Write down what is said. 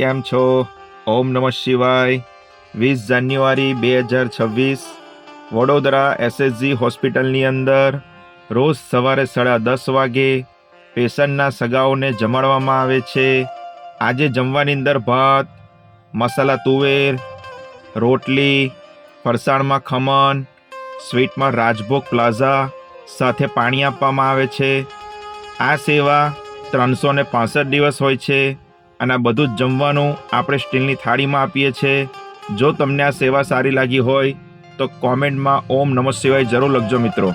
કેમ છો? ઓમ નમઃ શિવાય. 20 જાન્યુઆરી 2026 વડોદરા એસએસજી હોસ્પિટલની અંદર રોજ સવારે 10:30 વાગે પેશન્ટના સગાઓને જમાડવામાં આવે છે. આજે જમવાની અંદર ભાત, મસાલા તુવેર, રોટલી, ફરસાણમાં ખમણ, સ્વીટમાં રાજભોગ પ્લાઝા સાથે પાણી આપવામાં આવે છે. આ સેવા 365 દિવસ હોય છે અને આ બધું જ જમવાનું આપણે સ્ટીલની થાળીમાં આપીએ છીએ. જો તમને આ સેવા સારી લાગી હોય તો કોમેન્ટમાં ઓમ નમઃ શિવાય જરૂર લખજો મિત્રો.